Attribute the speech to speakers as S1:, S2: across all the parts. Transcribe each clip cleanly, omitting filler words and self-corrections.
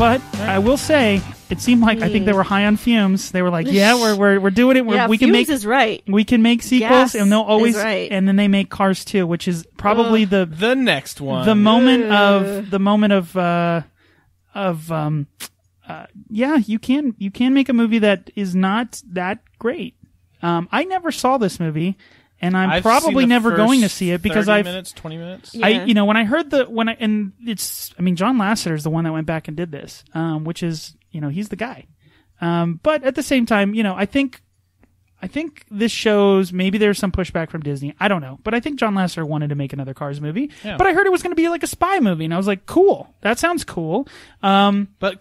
S1: But I will say, it seemed like I think they were high on fumes. They were like, "Yeah, we're doing it. We can make
S2: is right.
S1: We can make sequels,
S2: Gas
S1: and they'll always
S2: is right.
S1: And then they make Cars 2, which is probably the
S3: next one.
S1: The moment yeah, you can make a movie that is not that great. I never saw this movie. And I'm probably never going to see it because
S3: 20 minutes.
S2: Yeah.
S1: When I heard John Lasseter is the one that went back and did this, which is, he's the guy. But at the same time, I think this shows maybe there's some pushback from Disney. I don't know, but I think John Lasseter wanted to make another Cars movie. Yeah. But I heard it was going to be like a spy movie, and I was like, cool, that sounds cool.
S3: But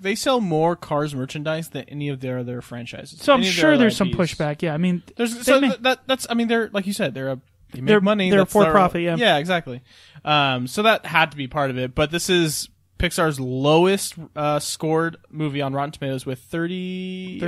S3: they sell more Cars merchandise than any of their other franchises.
S1: So I'm sure there's some pushback. Yeah, I mean,
S3: they're like you said, they make money.
S1: They're for profit. Yeah,
S3: yeah, exactly. So that had to be part of it. But this is Pixar's lowest scored movie on Rotten Tomatoes with 38.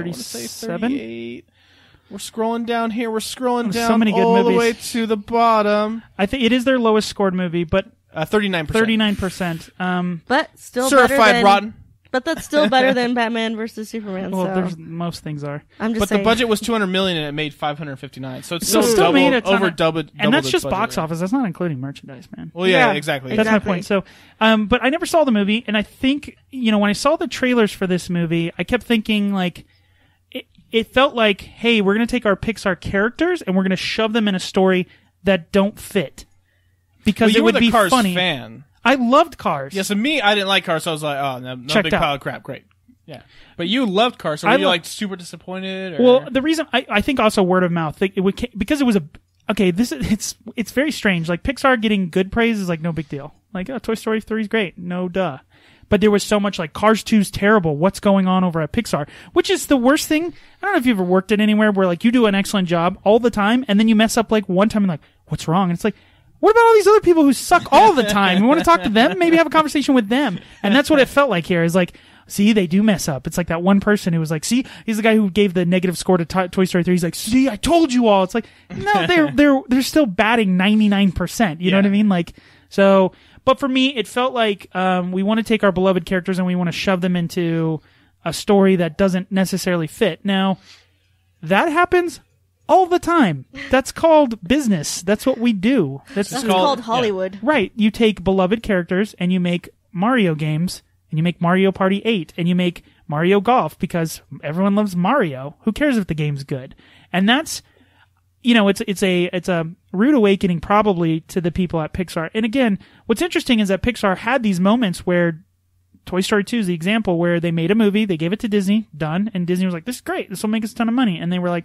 S3: We're scrolling down here. We're scrolling down
S1: so many good
S3: all
S1: movies.
S3: The way to the bottom.
S1: I think it is their lowest scored movie, but
S3: 39%.
S1: 39%.
S2: But still
S3: certified
S2: better than,
S3: rotten.
S2: But that's still better than Batman versus Superman.
S1: Well,
S2: so.
S1: most things are.
S2: I'm just
S3: but
S2: saying.
S3: The budget was $200 million and it made $559. So it's
S1: still made a ton
S3: over double.
S1: And that's just
S3: budget,
S1: box office. That's not including merchandise, man.
S3: Well, yeah, exactly.
S1: That's my point. So, but I never saw the movie, and I think when I saw the trailers for this movie, I kept thinking like, it felt like, hey, we're going to take our Pixar characters and we're going to shove them in a story that don't fit because it would be
S3: Cars
S1: funny.
S3: Fan.
S1: I loved Cars.
S3: Yeah, so me, I didn't like Cars, so I was like, oh, no big pile of crap. Great. Yeah. But you loved Cars, so were you like super disappointed? Or?
S1: Well, the reason I think also word of mouth, because it was it's very strange. Like Pixar getting good praise is like no big deal. Like, oh, Toy Story 3 is great. No duh. But there was so much like Cars 2's terrible. What's going on over at Pixar? Which is the worst thing. I don't know if you've ever worked at anywhere where like you do an excellent job all the time and then you mess up like one time and like, what's wrong? And it's like, what about all these other people who suck all the time? You want to talk to them? Maybe have a conversation with them. And that's what it felt like here. Is like, see, they do mess up. It's like that one person who was like, see, he's the guy who gave the negative score to Toy Story 3. He's like, see, I told you all. It's like, no, they're still batting 99%. You know what I mean? Like, so, but for me, it felt like, we want to take our beloved characters and we want to shove them into a story that doesn't necessarily fit. Now, that happens all the time. That's called business. That's what we do. That's
S2: called Hollywood.
S1: Yeah. Right. You take beloved characters and you make Mario games and you make Mario Party 8 and you make Mario Golf because everyone loves Mario. Who cares if the game's good? And that's, it's a rude awakening probably to the people at Pixar. And again, what's interesting is that Pixar had these moments where Toy Story 2 is the example where they made a movie, they gave it to Disney, done, and Disney was like, this is great. This will make us a ton of money. And they were like,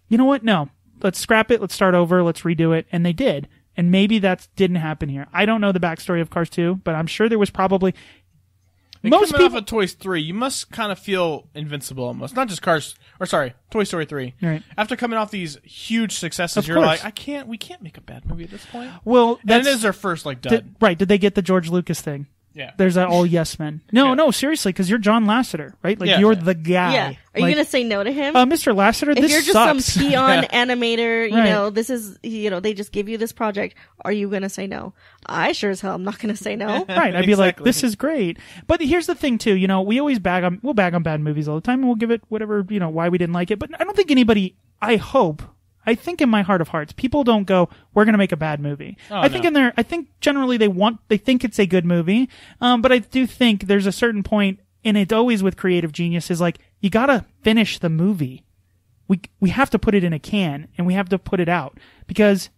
S1: you know what? No, let's scrap it. Let's start over. Let's redo it. And they did. And maybe that didn't happen here. I don't know the backstory of Cars 2, but I'm sure there was probably
S3: most people off of Toy Story 3. You must kind of feel invincible almost. Not just Toy Story 3.
S1: Right.
S3: After coming off these huge successes, you're like, we can't make a bad movie at this point.
S1: Well,
S3: and it is their first dud.
S1: Did they get the George Lucas thing?
S3: Yeah.
S1: There's that all yes men. No, seriously, because you're John Lasseter, right? Like you're the guy.
S2: Yeah. Are you gonna say no to him?
S1: Mr. Lasseter,
S2: if
S1: this
S2: you're just
S1: sucks.
S2: some peon animator, this is, they just give you this project. Are you gonna say no? I sure as hell am not gonna say no.
S1: Right. I'd be like, this is great. But here's the thing too, we always we'll bag on bad movies all the time and we'll give it whatever, why we didn't like it. But I don't think anybody, I think in my heart of hearts, people don't go, we're going to make a bad movie. I think generally they think it's a good movie. But I do think there's a certain point, and it's always with creative genius, is like, you got to finish the movie. We have to put it in a can and we have to put it out because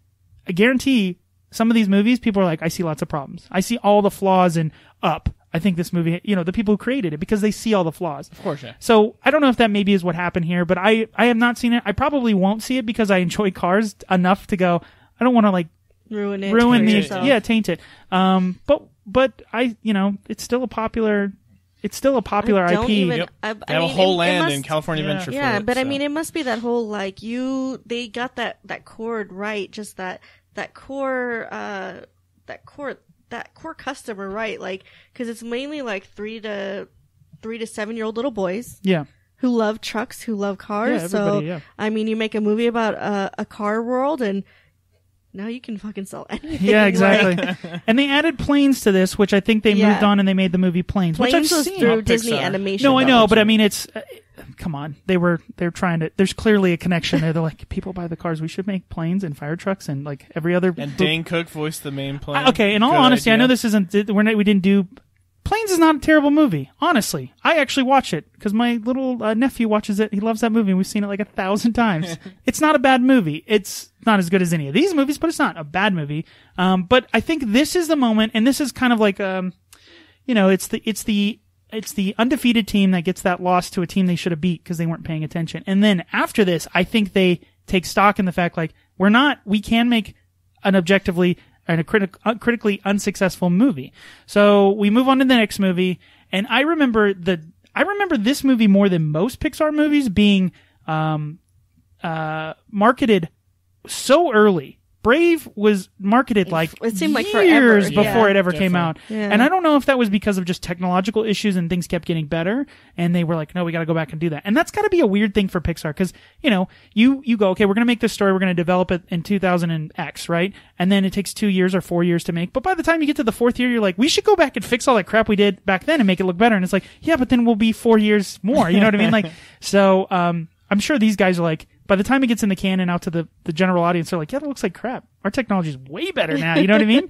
S1: I guarantee some of these movies, people are like, I see lots of problems. I see all the flaws in Up. I think this movie, the people who created it, because they see all the flaws.
S3: Of course, yeah.
S1: So I don't know if that maybe is what happened here, but I have not seen it. I probably won't see it because I enjoy Cars enough to go, I don't want to like
S2: ruin
S1: taint it. But I, it's still a popular IP.
S3: They have a whole land in California Adventure.
S2: Yeah,
S3: for it,
S2: but
S3: so.
S2: I mean, it must be that whole like they got that chord right, just that core customer, right? Like, cause it's mainly like 3 to 7 year old little boys.
S1: Yeah.
S2: Who love trucks, who love cars.
S1: Yeah, everybody,
S2: I mean, you make a movie about a car world and now you can fucking sell anything.
S1: Yeah,
S2: Like,
S1: exactly. And they added Planes to this, which I think they moved on and they made the movie Planes, which I've
S2: Planes was
S1: seen.
S2: through
S3: Oh,
S2: Disney
S3: Pixar.
S2: Animation.
S1: No, I know,
S2: though.
S1: but I mean, it's come on. They're trying to. There's clearly a connection there. They're like, people buy the cars. We should make planes and fire trucks and like every other.
S3: And Dane Cook voiced the main plane.
S1: Okay, in all
S3: Good
S1: honesty, I
S3: idea.
S1: know this isn't. We didn't do. Planes is not a terrible movie. Honestly, I actually watch it because my little nephew watches it. He loves that movie. And we've seen it like 1,000 times. It's not a bad movie. It's not as good as any of these movies, but it's not a bad movie. But I think this is the moment, and this is kind of like, it's the undefeated team that gets that loss to a team they should have beat because they weren't paying attention. And then after this, I think they take stock in the fact like we can make an objectively and a critically unsuccessful movie. So we move on to the next movie, and I remember this movie more than most Pixar movies being marketed so early. Brave was marketed like
S2: It seemed like
S1: years
S2: forever.
S1: before
S2: Yeah.
S1: it ever came out.
S2: Yeah.
S1: And I don't know if that was because of just technological issues and things kept getting better and they were like, no, we got to go back and do that. And that's got to be a weird thing for Pixar because, you go, okay, we're going to make this story. We're going to develop it in 2000 and X, right? And then it takes 2 years or 4 years to make. But by the time you get to the fourth year, you're like, we should go back and fix all that crap we did back then and make it look better. And it's like, yeah, but then we'll be 4 years more. You know what I mean? Like, so, I'm sure these guys are like, by the time it gets in the canon out to the general audience, they're like, yeah, that looks like crap. Our technology is way better now. You know what I mean?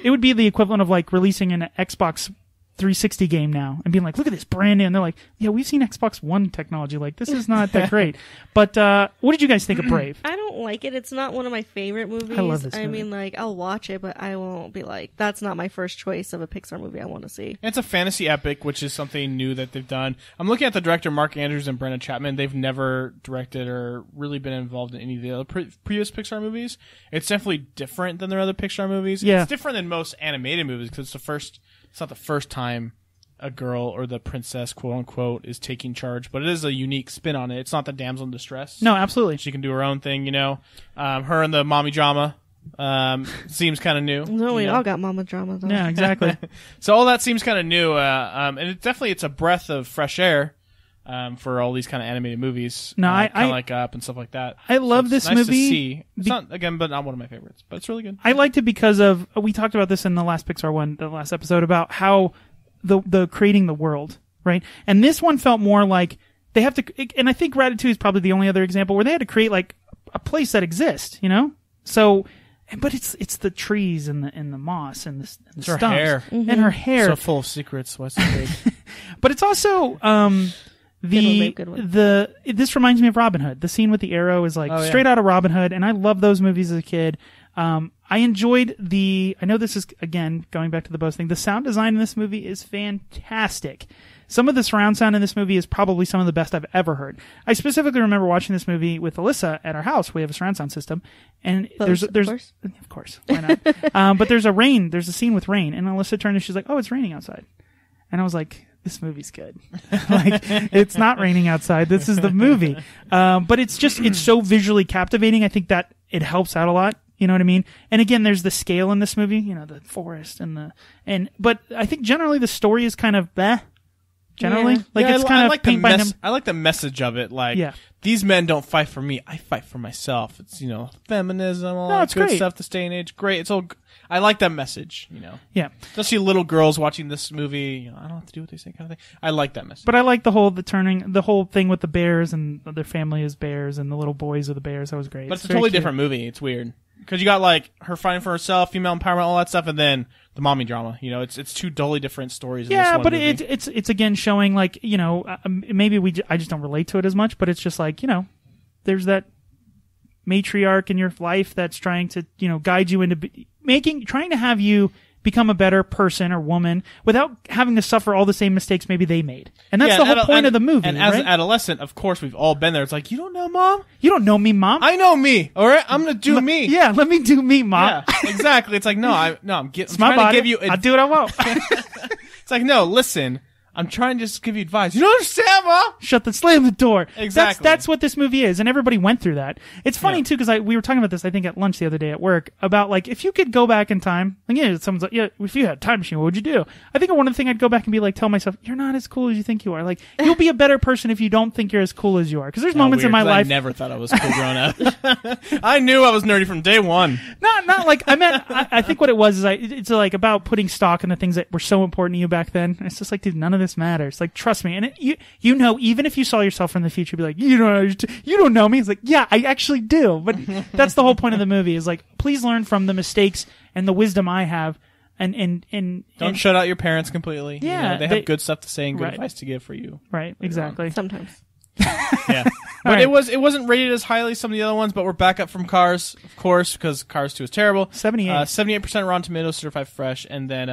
S1: It would be the equivalent of like releasing an Xbox 360 game now and being like, look at this brand new. And they're like, yeah, we've seen Xbox One technology. Like, this is not that great. But, what did you guys think of Brave?
S2: I don't like it. It's not one of my favorite movies.
S1: I love this movie.
S2: mean, like, I'll watch it, but I won't be like, that's not my first choice of a Pixar movie I want to see.
S3: It's a fantasy epic, which is something new that they've done. I'm looking at the director, Mark Andrews and Brenna Chapman. They've never directed or really been involved in any of the other previous Pixar movies. It's definitely different than their other Pixar movies.
S1: Yeah.
S3: It's different than most animated movies because it's not the first time a girl or the princess, quote unquote, is taking charge, but it is a unique spin on it. It's not the damsel in distress.
S1: No, absolutely.
S3: She can do her own thing, her and the mommy drama seems kind of new.
S2: No, we all got mama drama, though.
S1: Yeah, exactly.
S3: So all that seems kind of new, and it's a breath of fresh air for all these kind of animated movies.
S1: No,
S3: kind
S1: I
S3: of like Up and stuff like that.
S1: I love
S3: it's
S1: this
S3: nice
S1: movie
S3: to see. It's not but not one of my favorites, but it's really good.
S1: I liked it because of, we talked about this in the last Pixar one, the last episode, about how the creating the world, right? And this one felt more like they have to, and I think Ratatouille is probably the only other example where they had to create like a place that exists, So, but it's the trees and the moss and the
S3: It's her
S1: stumps
S3: hair.
S1: and her hair.
S3: So full of secrets. Why so big?
S1: But it's also
S2: Good one.
S1: this reminds me of Robin Hood. The scene with the arrow is like straight out of Robin Hood, and I love those movies as a kid. I enjoyed I know this is, again, going back to the Bose thing, the sound design in this movie is fantastic. Some of the surround sound in this movie is probably some of the best I've ever heard. I specifically remember watching this movie with Alyssa at our house. We have a surround sound system, and there's
S2: of
S1: course, why not? But there's a scene with rain, and Alyssa turned and she's like, "Oh, it's raining outside," and I was like, this movie's good. Like, it's not raining outside. This is the movie. But it's so visually captivating. I think that it helps out a lot. You know what I mean? And again, there's the scale in this movie, the forest but I think generally the story is kind of generally.
S2: Yeah.
S1: Like, it's kind of paint by number.
S3: I like the message of it. Like,
S1: Yeah.
S3: these men don't fight for me. I fight for myself. It's, feminism, all
S1: No,
S3: that
S1: it's
S3: good
S1: great.
S3: stuff this day and age. Great. It's all, I like that message,
S1: Yeah.
S3: Especially little girls watching this movie, I don't have to do what they say kind of thing. I like that message.
S1: But I like the whole thing with the bears and their family is bears and the little boys are the bears. That was great.
S3: But it's a
S1: very
S3: totally
S1: cute.
S3: different movie. It's weird. Because you got, like, her fighting for herself, female empowerment, all that stuff, and then the mommy drama. It's two totally different stories in this
S1: Yeah,
S3: one
S1: but
S3: movie.
S1: it's again showing like, maybe I just don't relate to it as much, but it's just like, there's that matriarch in your life that's trying to, guide you into trying to have you become a better person or woman without having to suffer all the same mistakes maybe they made. And that's the whole point of the movie,
S3: And as
S1: right?
S3: an adolescent, of course, we've all been there. It's like, you don't know, Mom?
S1: You don't know me, Mom.
S3: I know me, all right? I'm going to do me.
S1: Yeah, let me do me, Mom.
S3: Yeah, exactly. It's like, I'm
S1: It's my
S3: trying
S1: body.
S3: to give you...
S1: I'll do what I want.
S3: It's like, no, listen, I'm trying to just give you advice. You don't understand, Ma?
S1: Slam the door.
S3: Exactly.
S1: That's what this movie is, and everybody went through that. It's funny,
S3: Yeah.
S1: too, because we were talking about this, I think, at lunch the other day at work, about, like, if you could go back in time, like, someone's like, if you had a time machine, what would you do? I think one of the things I'd go back and be like, tell myself, you're not as cool as you think you are. Like, you'll be a better person if you don't think you're as cool as you are. Because there's moments in my life.
S3: I never thought I was cool growing up. I knew I was nerdy from day one.
S1: Not like, I meant, I think what it was is, it's like about putting stock in the things that were so important to you back then. It's just like, dude, none of this matters. Like, trust me. And you know, even if you saw yourself from the future, be like, you don't know me. It's like, yeah, I actually do. But that's the whole point of the movie is like, please learn from the mistakes and the wisdom I have. And
S3: don't shut out your parents completely.
S1: Yeah,
S3: they have good stuff to say and good
S1: right.
S3: advice to give for you.
S1: Right, exactly.
S2: Sometimes.
S3: Yeah, but
S1: right.
S3: it wasn't rated as highly as some of the other ones. But we're back up from Cars, of course, because Cars 2 is terrible. 78% Rotten Tomatoes, certified fresh, and then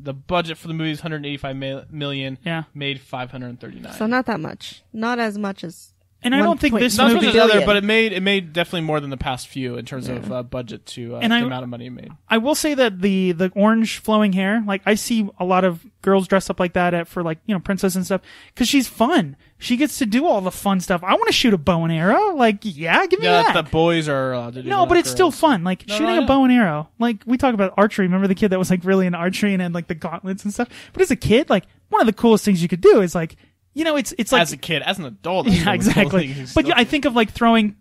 S3: the budget for the movie is $185 million.
S1: Yeah,
S3: made $539.
S2: So not that much. Not as much as.
S1: And I don't think this
S3: not as
S1: movie
S3: much as other, but it made definitely more than the past few in terms of budget to the amount of money it made.
S1: I will say that the orange flowing hair, like I see a lot of girls dressed up like that for like, princess and stuff, because she's fun. She gets to do all the fun stuff. I want to shoot a bow and arrow. Like, yeah, give me that.
S3: The boys are allowed to do.
S1: No, but it's still fun. Like shooting a bow and arrow. Like we talk about archery. Remember the kid that was like really into archery and had like the gauntlets and stuff. But as a kid, like one of the coolest things you could do is like. It's like
S3: as a kid, as an adult.
S1: Yeah, exactly. But I think of like throwing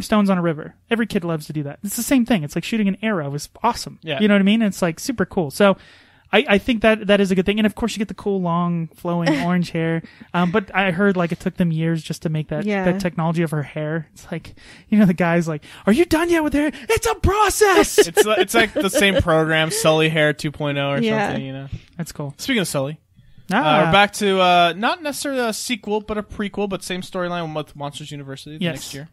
S1: stones on a river. Every kid loves to do that. It's the same thing. It's like shooting an arrow is awesome. Yeah. You know what I mean? It's like super cool. So I think that is a good thing. And of course you get the cool, long, flowing orange hair. But I heard like it took them years just to make that technology of her hair. It's like, the guy's like, are you done yet with hair? It's a process.
S3: it's like the same program, Sully Hair 2.0 or something,
S1: That's cool.
S3: Speaking of Sully. We're back to not necessarily a sequel, but a prequel, but same storyline with Monsters University next year.